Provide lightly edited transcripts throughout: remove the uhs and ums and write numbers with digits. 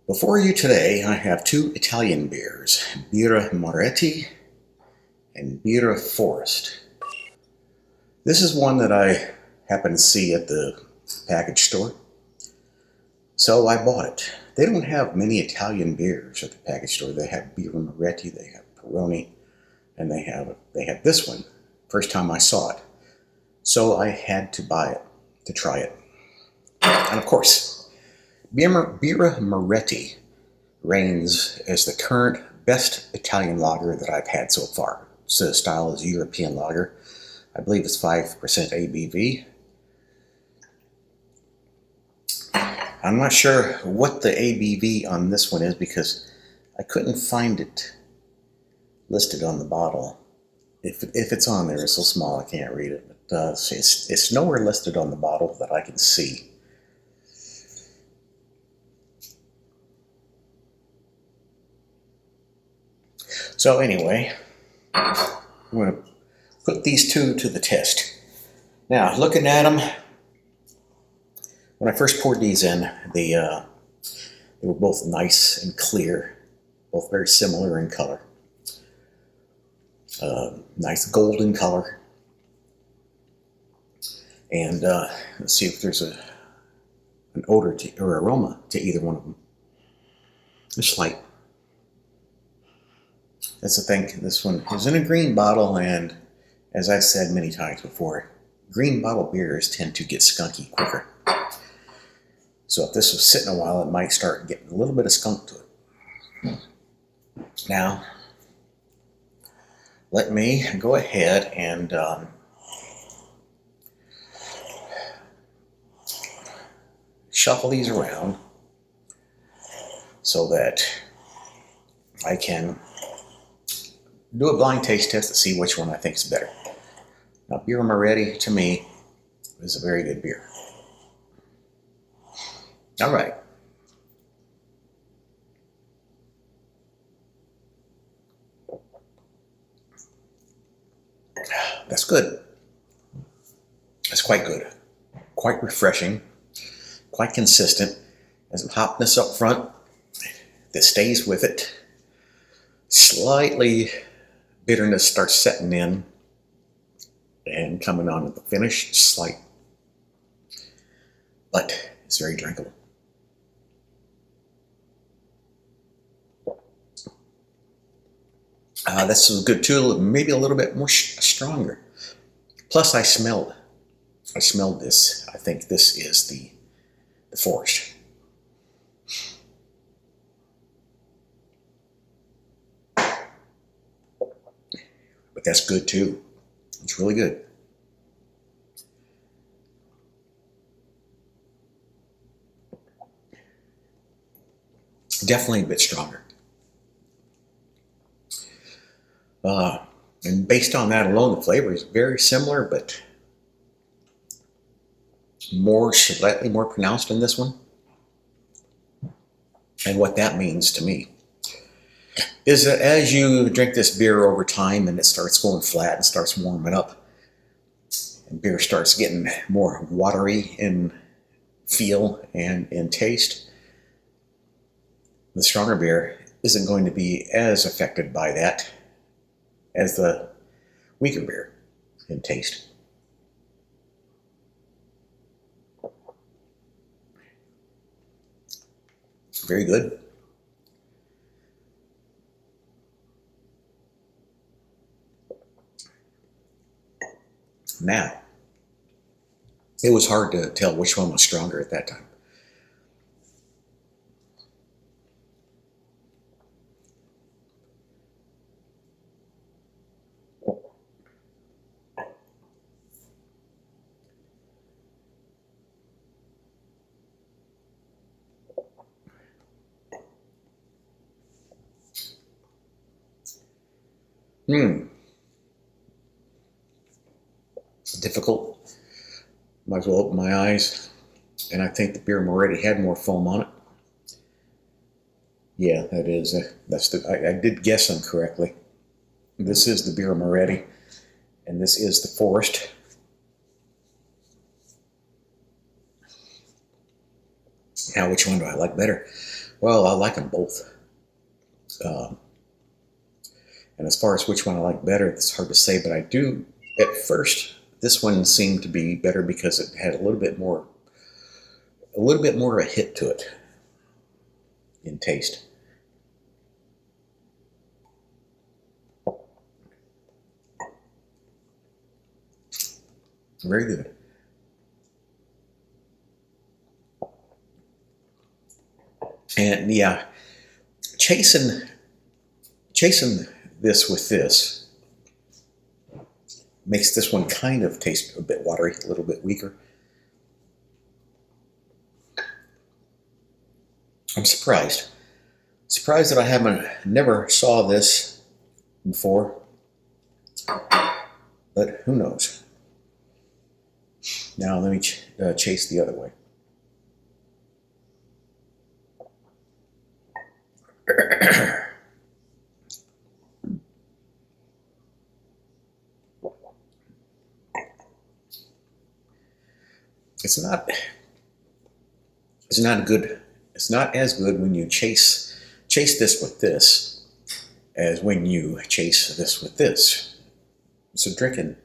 Before you today, I have two Italian beers, Birra Moretti and Birra FORST. This is one that I happened to see at the package store, so I bought it. They don't have many Italian beers at the package store. They have Birra Moretti, they have Peroni, and they have this one. First time I saw it, so I had to buy it to try it. And of course, Birra Moretti reigns as the current best Italian lager that I've had so far. So the style is European lager. I believe it's 5% ABV. I'm not sure what the ABV on this one is because I couldn't find it listed on the bottle. If it's on there, it's so small I can't read it. But it's nowhere listed on the bottle that I can see. So anyway, I'm going to put these two to the test. Now, looking at them, when I first poured these in, they were both nice and clear, both very similar in color. Nice golden color. And let's see if there's an odor or aroma to either one of them. Just slight. That's the thing, this one is in a green bottle, and as I've said many times before, green bottle beers tend to get skunky quicker. So if this was sitting a while, it might start getting a little bit of skunk to it. Now, let me go ahead and shuffle these around so that I can do a blind taste test to see which one I think is better. Now, Birra Moretti, to me, is a very good beer. All right. That's good. That's quite good. Quite refreshing. Quite consistent. Has some hopness up front that stays with it. Slightly bitterness starts setting in and coming on at the finish, slight, but it's very drinkable. This is good too, maybe a little bit more stronger. Plus I smelled this. I think this is the FORST. But that's good too. It's really good. Definitely a bit stronger. And based on that alone, the flavor is very similar, but slightly more pronounced in this one. And what that means to me is that as you drink this beer over time and it starts going flat and starts warming up, and beer starts getting more watery in feel and in taste, the stronger beer isn't going to be as affected by that as the weaker beer in taste. Very good. Now, it was hard to tell which one was stronger at that time. It's difficult. Might as well open my eyes. And I think the Birra Moretti had more foam on it. Yeah, that is. I did guess them correctly. This is the Birra Moretti, and this is the FORST. Now, which one do I like better? Well, I like them both. Um, and as far as which one I like better, it's hard to say, but I do, at first, this one seemed to be better because it had a little bit more of a hit to it in taste. Very good. And yeah, chasing this with this makes this one kind of taste a bit watery, a little bit weaker. I'm surprised. Surprised that I never saw this before, but who knows. Now let me chase the other way. It's not good. It's not as good when you chase this with this as when you chase this with this. So drinking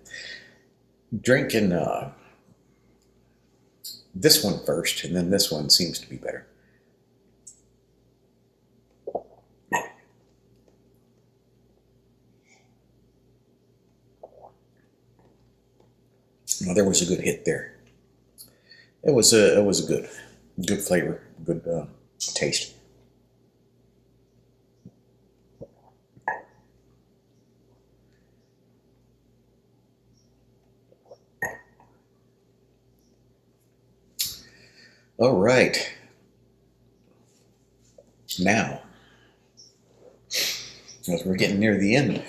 this one first, and then this one seems to be better. Well, there was a good hit there. It was a good flavor, good taste. All right. Now, as we're getting near the end,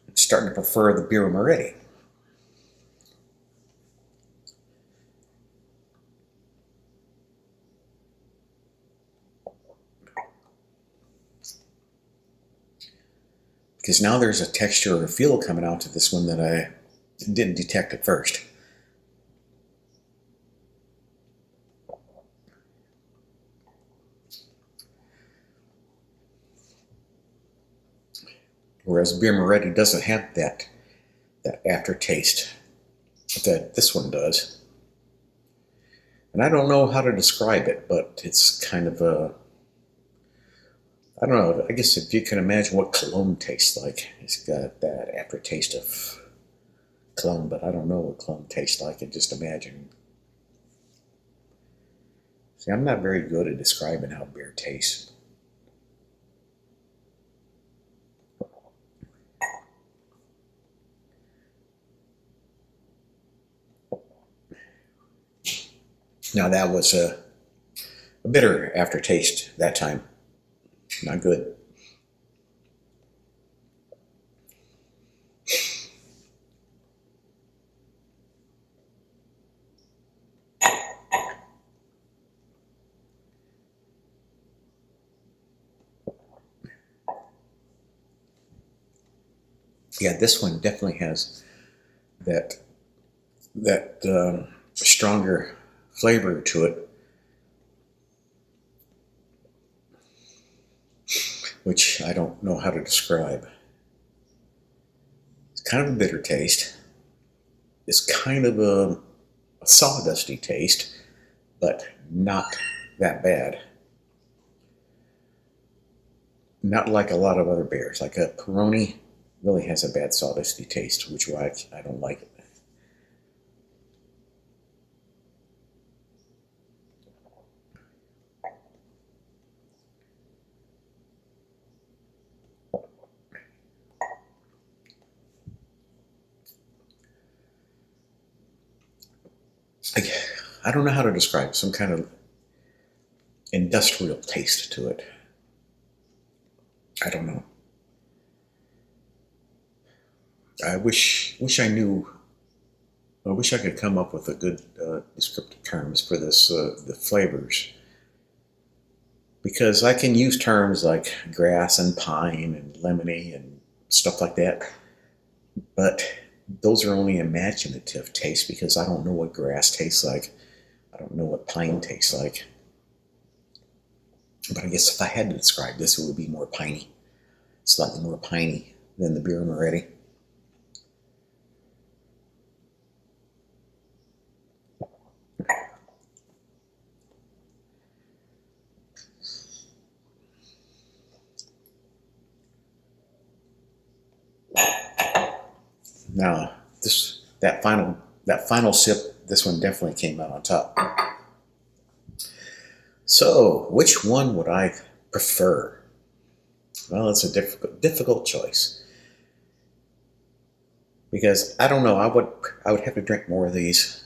I'm starting to prefer the Birra Moretti. Because now there's a texture or feel coming out to this one that I didn't detect at first. Whereas Birra Moretti doesn't have that aftertaste that this one does. And I don't know how to describe it, but it's kind of I don't know, I guess if you can imagine what cologne tastes like. It's got that aftertaste of cologne, but I don't know what cologne tastes like. I just imagine. See, I'm not very good at describing how beer tastes. Now that was a bitter aftertaste that time. Not good. Yeah, this one definitely has that stronger flavor to it, which I don't know how to describe. It's kind of a bitter taste. It's kind of a sawdusty taste, but not that bad. Not like a lot of other beers. Like a Peroni really has a bad sawdusty taste, which why I don't like it. I don't know how to describe it. Some kind of industrial taste to it. I don't know. I wish I knew. I wish I could come up with a good descriptive terms for this the flavors, because I can use terms like grass and pine and lemony and stuff like that, but those are only imaginative tastes because I don't know what grass tastes like. I don't know what pine tastes like. But I guess if I had to describe this, it would be more piney, slightly more piney than the Birra Moretti. Now, that final sip, this one definitely came out on top. So, which one would I prefer? Well, it's a difficult choice because I don't know. I would have to drink more of these,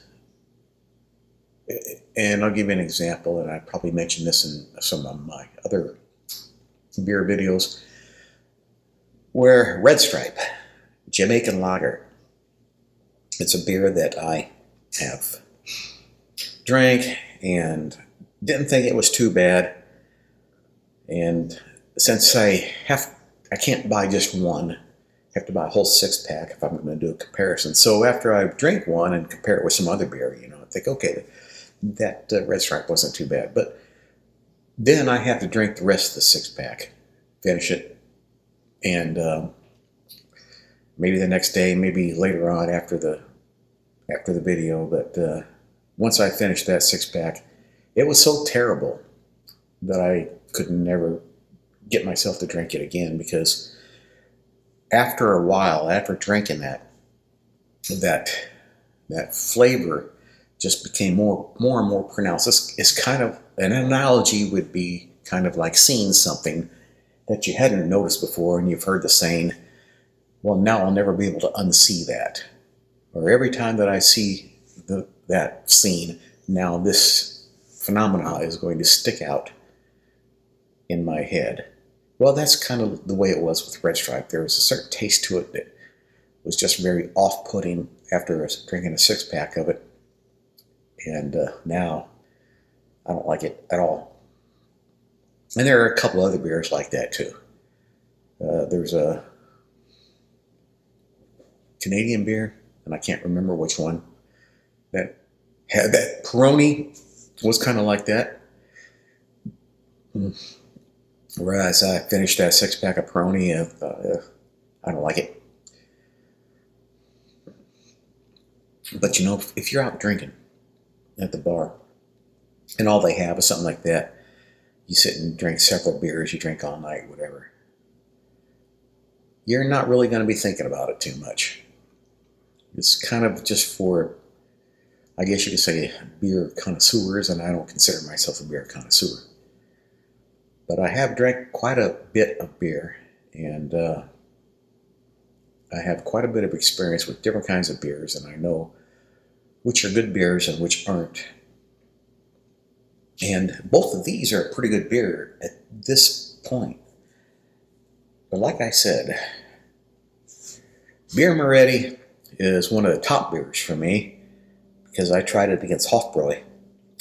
and I'll give you an example. And I probably mentioned this in some of my other beer videos, where Red Stripe, Jamaican lager. It's a beer that I have drank and didn't think it was too bad. And since I can't buy just one, I have to buy a whole 6-pack if I'm going to do a comparison. So after I drink one and compare it with some other beer, I think, okay, that Red Stripe wasn't too bad. But then I have to drink the rest of the 6-pack, finish it, and maybe the next day, maybe later on after the video. But once I finished that 6-pack, it was so terrible that I could never get myself to drink it again, because after a while, after drinking that flavor just became more and more pronounced. It's kind of an analogy would be kind of like seeing something that you hadn't noticed before, and you've heard the saying, well, now I'll never be able to unsee that. Or every time that I see that scene, now this phenomena is going to stick out in my head. Well, that's kind of the way it was with Red Stripe. There was a certain taste to it that was just very off-putting after drinking a 6-pack of it. And now I don't like it at all. And there are a couple other beers like that too. There's a Canadian beer, and I can't remember which one, that had that Peroni was kind of like that. Whereas I finished that 6-pack of Peroni, I don't like it. But if you're out drinking at the bar and all they have is something like that, you sit and drink several beers, you drink all night, whatever, you're not really going to be thinking about it too much. It's kind of just for, I guess you could say, beer connoisseurs, and I don't consider myself a beer connoisseur. But I have drank quite a bit of beer, and I have quite a bit of experience with different kinds of beers, and I know which are good beers and which aren't. And both of these are a pretty good beer at this point. But like I said, Birra Moretti is one of the top beers for me because I tried it against Hofbräu,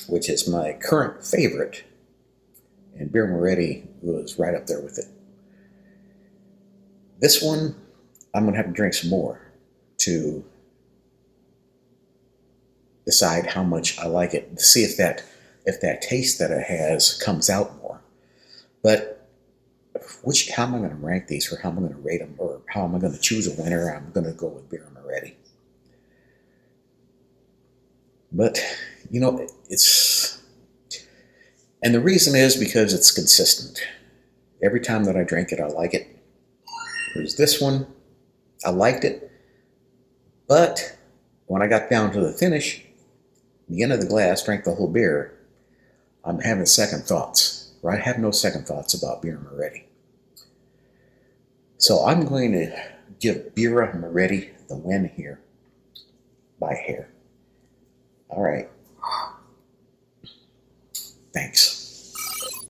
which is my current favorite. And Birra Moretti was right up there with it. This one, I'm going to have to drink some more to decide how much I like it, to see if that taste that it has comes out more. But how am I going to rank these, or how am I going to rate them, or how am I going to choose a winner? I'm going to go with Birra Moretti. But, and the reason is because it's consistent. Every time that I drink it, I like it. Whereas this one, I liked it, but when I got down to the finish, the end of the glass, drank the whole beer, I'm having second thoughts, or I have no second thoughts about Birra Moretti. So I'm going to give Birra Moretti the win here by hair. All right. Thanks.